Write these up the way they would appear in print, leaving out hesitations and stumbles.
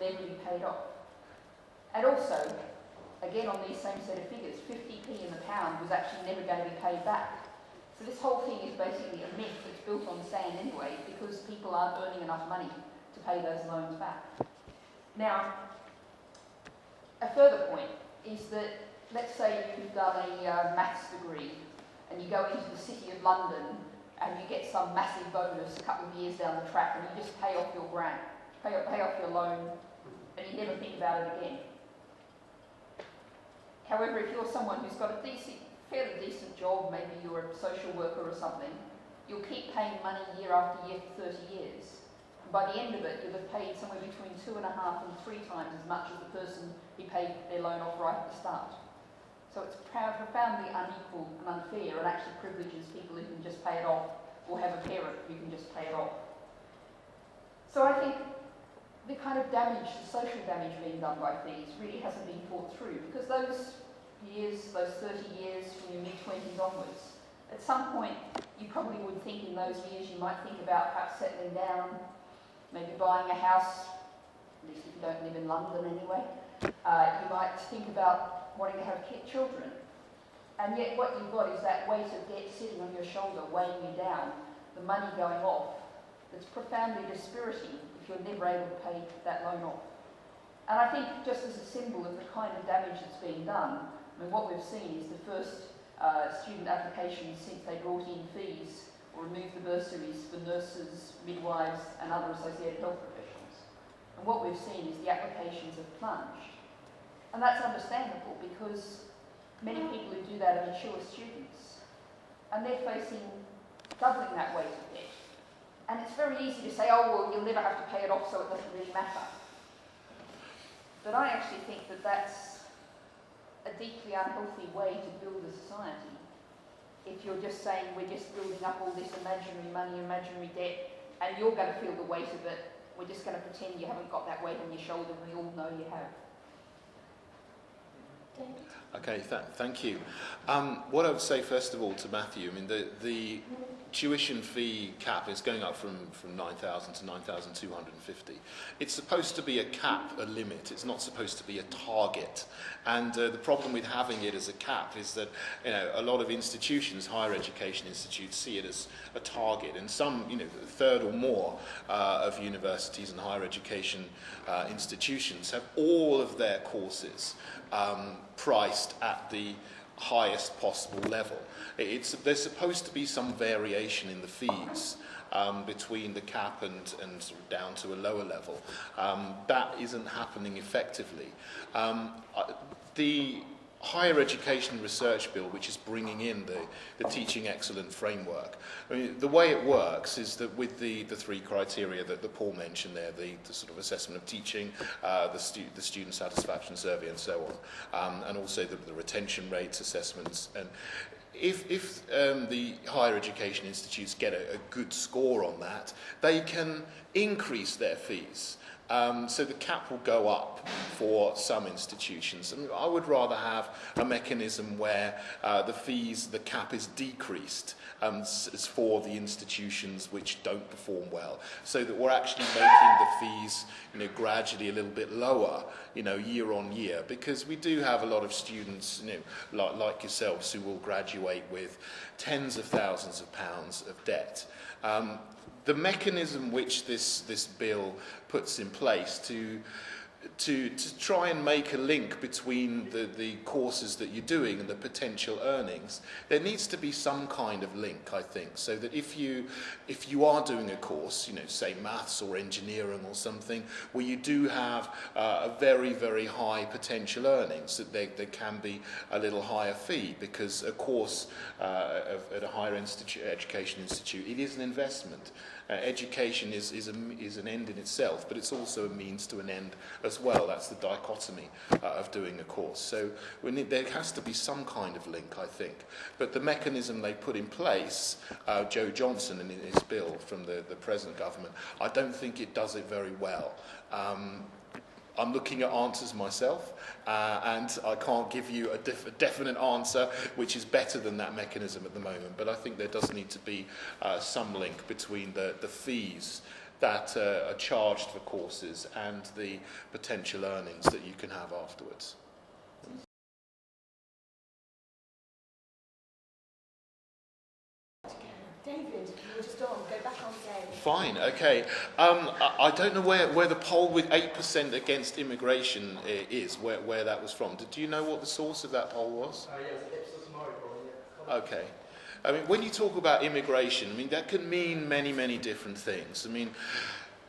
never be paid off. And also, again on these same set of figures, 50p in the pound was actually never going to be paid back. So this whole thing is basically a myth that's built on sand anyway, because people aren't earning enough money to pay those loans back. Now, a further point is that, let's say you've done a maths degree and you go into the City of London and you get some massive bonus a couple of years down the track and you just pay off your grant, pay off your loan, and you never think about it again. However, if you're someone who's got a fairly decent job, maybe you're a social worker or something, you'll keep paying money year after year for 30 years. And by the end of it, you'll have paid somewhere between 2.5 and 3 times as much as the person who paid their loan off right at the start. So it's profoundly unequal and unfair, and actually privileges people who can just pay it off, or have a parent who can just pay it off. So I think the kind of damage, the social damage being done by fees really hasn't been thought through, because those years, those 30 years from your mid-20s onwards, at some point you probably would think in those years you might think about perhaps settling down, maybe buying a house, at least if you don't live in London anyway. You might think about wanting to have children. And yet what you've got is that weight of debt sitting on your shoulder, weighing you down, the money going off, that's profoundly dispiriting if you're never able to pay that loan off. And I think just as a symbol of the kind of damage that's being done, I mean, what we've seen is the first student applications since they brought in fees or removed the bursaries for nurses, midwives and other associated health professionals. And what we've seen is the applications have plunged. And that's understandable, because many people who do that are mature students, and they're facing doubling that weight of debt. And it's very easy to say, oh, well, you'll never have to pay it off, so it doesn't really matter. But I actually think that that's a deeply unhealthy way to build a society. If you're just saying, we're just building up all this imaginary money, imaginary debt, and you're going to feel the weight of it, we're just going to pretend you haven't got that weight on your shoulder, and we all know you have. Okay, thank you. What I would say first of all to Matthew, I mean, the tuition fee cap is going up from 9,000 to 9,250. It's supposed to be a cap, a limit. It's not supposed to be a target. And the problem with having it as a cap is that, you know, a lot of institutions, higher education institutes, see it as a target. And some, you know, a third or more of universities and higher education institutions have all of their courses priced at the highest possible level. There's supposed to be some variation in the fees between the cap and sort of down to a lower level. That isn't happening effectively. The Higher Education Research Bill, which is bringing in the Teaching Excellence Framework, I mean, the way it works is that with the 3 criteria that Paul mentioned there, the sort of assessment of teaching, the student satisfaction survey and so on, and also the retention rates assessments, and if the higher education institutes get a good score on that, they can increase their fees. So the cap will go up for some institutions. And I would rather have a mechanism where the cap is decreased for the institutions which don't perform well, so that we're actually making the fees, you know, gradually a little bit lower, you know, year on year, because we do have a lot of students, you know, like yourselves, who will graduate with tens of thousands of pounds of debt. The mechanism which this bill puts in place to try and make a link between the courses that you're doing and the potential earnings, there needs to be some kind of link, I think, so that if you are doing a course, you know, say maths or engineering or something, where you do have a very, very high potential earnings, that there can be a little higher fee, because a course at a higher education institute, it is an investment. Education is an end in itself, but it's also a means to an end as well. That's the dichotomy of doing a course. So there has to be some kind of link, I think. But the mechanism they put in place, Joe Johnson in his bill from the present government, I don't think it does it very well. I'm looking at answers myself, and I can't give you a definite answer which is better than that mechanism at the moment, but I think there does need to be some link between the fees that are charged for courses and the potential earnings that you can have afterwards. David, you were just on. Go back on game. Fine, okay. I don't know where the poll with 8% against immigration is, where that was from. Do you know what the source of that poll was? Okay. I mean, when you talk about immigration, I mean, that can mean many, many different things. I mean,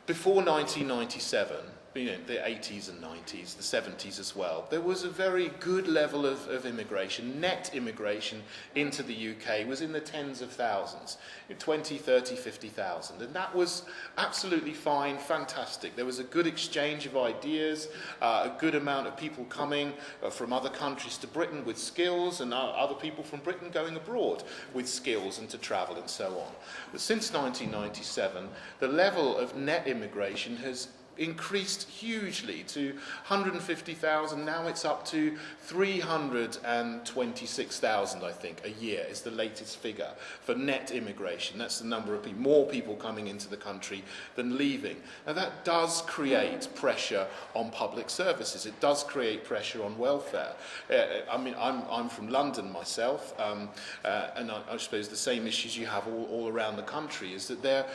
before 1997, you know, the 80s and 90s, the 70s as well, there was a very good level of immigration. Net immigration into the UK was in the tens of thousands, 20, 30, 50,000. And that was absolutely fine, fantastic. There was a good exchange of ideas, a good amount of people coming from other countries to Britain with skills, and other people from Britain going abroad with skills and to travel and so on. But since 1997, the level of net immigration has increased hugely to 150,000. Now it's up to 326,000, I think, a year is the latest figure for net immigration. That's the number of people, more people coming into the country than leaving. Now that does create pressure on public services. It does create pressure on welfare. I mean, I'm from London myself, and I suppose the same issues you have all around the country is that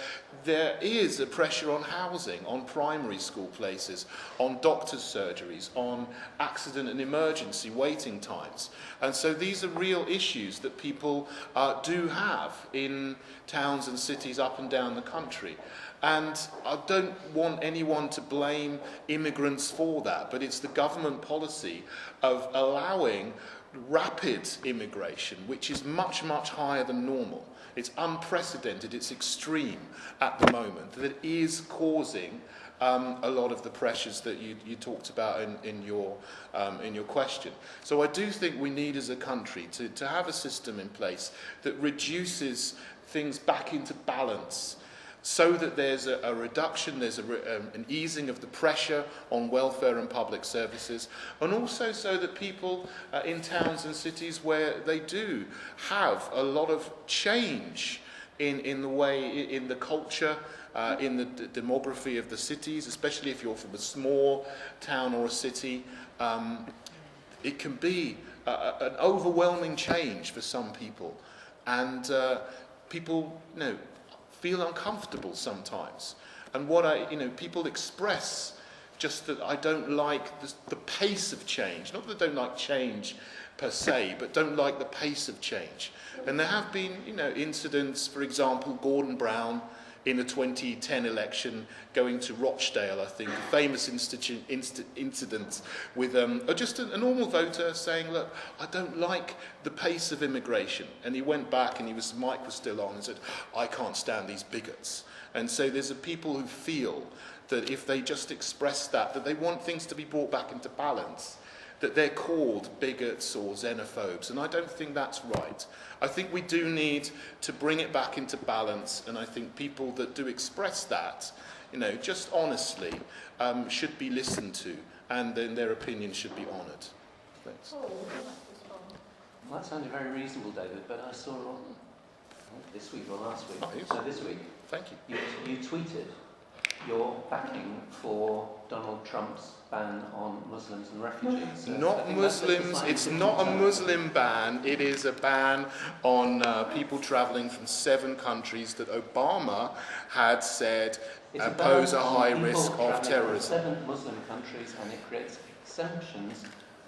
there is a pressure on housing, on primary school places, on doctors' surgeries, on accident and emergency waiting times. And so these are real issues that people do have in towns and cities up and down the country. And I don't want anyone to blame immigrants for that, but it's the government policy of allowing rapid immigration, which is much, much higher than normal. It's unprecedented, it's extreme at the moment, that is causing a lot of the pressures that you talked about in your question. So I do think we need as a country to have a system in place that reduces things back into balance, so that there's a reduction, there's an easing of the pressure on welfare and public services, and also so that people in towns and cities where they do have a lot of change in the way, in the culture, in the demography of the cities, especially if you're from a small town or a city, it can be an overwhelming change for some people, and people, you know, feel uncomfortable sometimes. And people express just that I don't like the pace of change. Not that I don't like change per se, but don't like the pace of change. And there have been, incidents, for example, Gordon Brown in the 2010 election going to Rochdale, I think, a famous incident with just a normal voter saying, look, I don't like the pace of immigration. And he went back and his mic was still on and said, I can't stand these bigots. And so there's people who feel that if they just express that they want things to be brought back into balance, that they're called bigots or xenophobes, and I don't think that's right. I think we do need to bring it back into balance, and I think people that do express that, just honestly, should be listened to, and then their opinion should be honoured. Thanks. Oh, well, that sounded very reasonable, David, but I saw this week or last week. Oh, yes. So this week, thank you. You tweeted your backing for Donald Trump's ban on Muslims and refugees. Not Muslims, it's not a Muslim ban, it is a ban on people travelling from 7 countries that Obama had said pose a high risk of terrorism. 7 Muslim countries, and it creates exemptions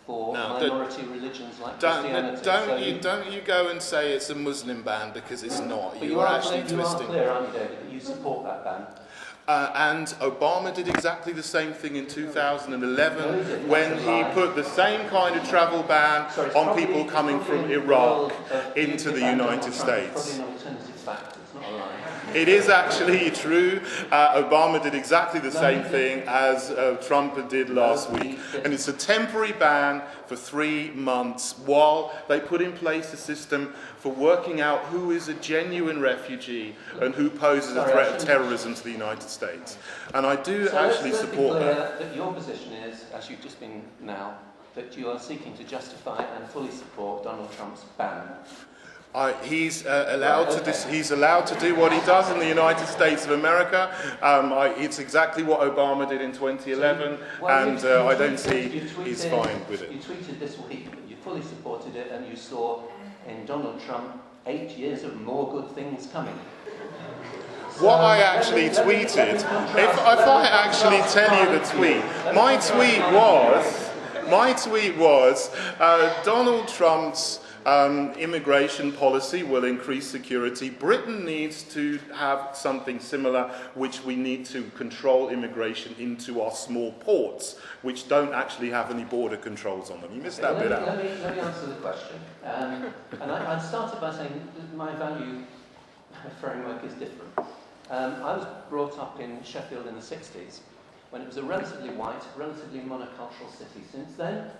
for No, minority religions like Christianity. Don't you go and say it's a Muslim ban, because it's not. But You are actually you twisting. are clear, aren't you, David, that you support that ban? And Obama did exactly the same thing in 2011 when he put the same kind of travel ban on people coming from Iraq into the United States. Probably an alternative fact, it's not a lie. It is actually true. Obama did exactly the same thing as Trump did last week. And it's a temporary ban for 3 months while they put in place a system for working out who is a genuine refugee and who poses a threat of terrorism to the United States. And I do actually support that. That your position is, as you've just been now, that you are seeking to justify and fully support Donald Trump's ban. He's allowed to. He's allowed to do what he does in the United States of America. It's exactly what Obama did in 2011, and I don't see he's fine with it. You tweeted this week that you fully supported it, and you saw in Donald Trump 8 years of more good things coming. What I actually tweeted, if I actually tell you the tweet, my tweet was Donald Trump's immigration policy will increase security. Britain needs to have something similar, which we need to control immigration into our small ports, which don't actually have any border controls on them. You missed that bit out. Let me answer the question. And I started by saying that my value framework is different. I was brought up in Sheffield in the 60s, when it was a relatively white, relatively monocultural city. Since then,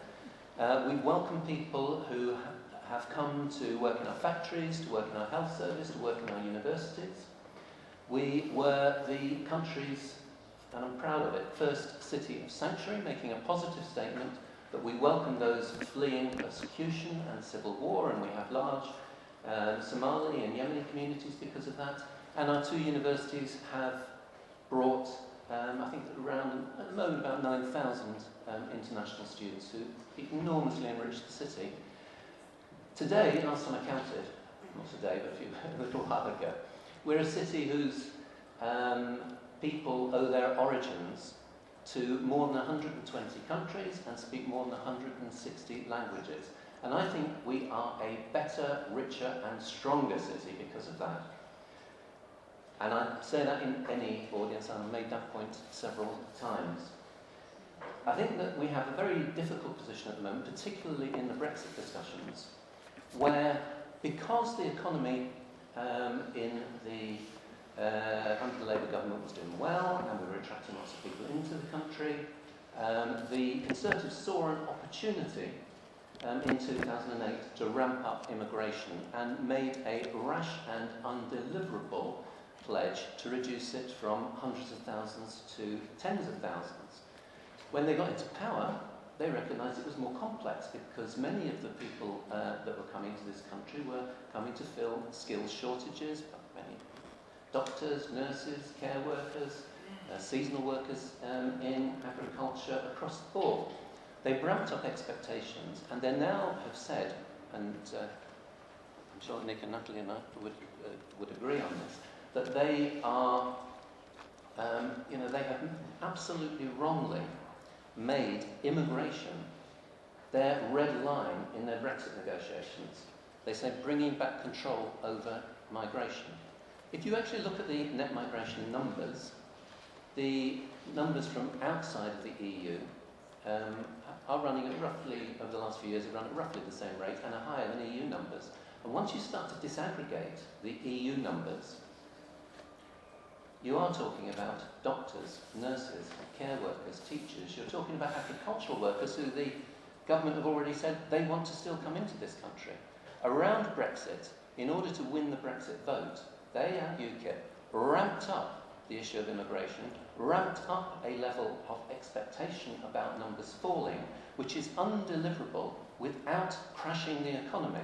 we welcome people who have come to work in our factories, to work in our health service, to work in our universities. We were the country's, and I'm proud of it, first city of sanctuary, making a positive statement that we welcome those fleeing persecution and civil war, and we have large Somali and Yemeni communities because of that. And our two universities have brought, I think around, at the moment, about 9,000 international students who enormously enrich the city. Today, last time I counted, not today, but a little while ago, we're a city whose people owe their origins to more than 120 countries and speak more than 160 languages. And I think we are a better, richer and stronger city because of that. And I say that in any audience, and I've made that point several times. I think that we have a very difficult position at the moment, particularly in the Brexit discussions, where, because the economy under the Labour government was doing well, and we were attracting lots of people into the country, the Conservatives saw an opportunity in 2008 to ramp up immigration and made a rash and undeliverable pledge to reduce it from hundreds of thousands to tens of thousands. When they got into power, they recognised it was more complex because many of the people that were coming to this country were coming to fill skills shortages, many doctors, nurses, care workers, seasonal workers in agriculture across the board. They've ramped up expectations, and they now have said, and I'm sure Nick and Natalie and I would agree on this, that they are, they have absolutely wrongly made immigration their red line in their Brexit negotiations. They say bringing back control over migration. If you actually look at the net migration numbers, the numbers from outside of the EU are running at roughly, over the last few years, have run at roughly the same rate and are higher than EU numbers. And once you start to disaggregate the EU numbers, you are talking about doctors, nurses, care workers, teachers. You're talking about agricultural workers who the government have already said they want to still come into this country. Around Brexit, in order to win the Brexit vote, they and UKIP ramped up the issue of immigration, ramped up a level of expectation about numbers falling, which is undeliverable without crashing the economy.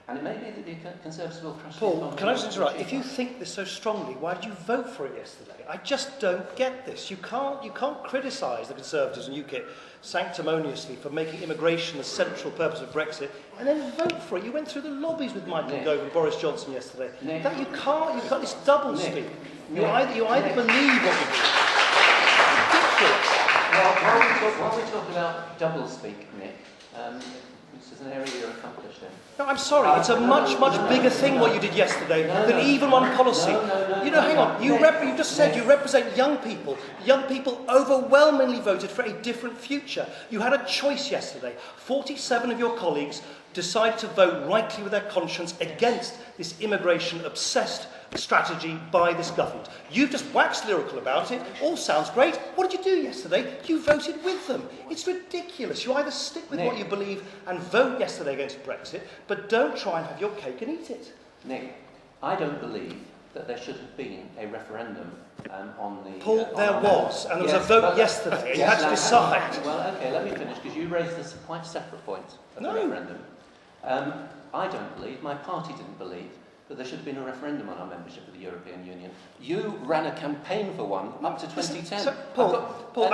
And it may be that the Conservatives will crash the economy. Paul, can I just interrupt? If you think this so strongly, why did you vote for it yesterday? I just don't get this. You can't criticise the Conservatives and UKIP sanctimoniously for making immigration the central purpose of Brexit and then vote for it. You went through the lobbies with Michael Gove and Boris Johnson yesterday. That you can't, it's double speak. You either believe what you do. Ridiculous. Well, while we talk about double speak, Nick, which is an area you're accomplished in. No, I'm sorry. It's a much bigger thing what you did yesterday than even one policy. Hang on. You just said you represent young people. Young people overwhelmingly voted for a different future. You had a choice yesterday. 47 of your colleagues decided to vote rightly with their conscience against this immigration-obsessed strategy by this government. You've just waxed lyrical about it. All sounds great. What did you do yesterday? You voted with them. It's ridiculous. You either stick with what you believe and vote yesterday against Brexit, but don't try and have your cake and eat it. Nick, I don't believe that there should have been a referendum on the... Paul, there was, and there was a vote yesterday, and you had to decide. Well, okay, let me finish, because you raised this quite separate point of the referendum. I don't believe, my party didn't believe, that there should have been a referendum on our membership of the European Union. You ran a campaign for one up to 2010. Paul,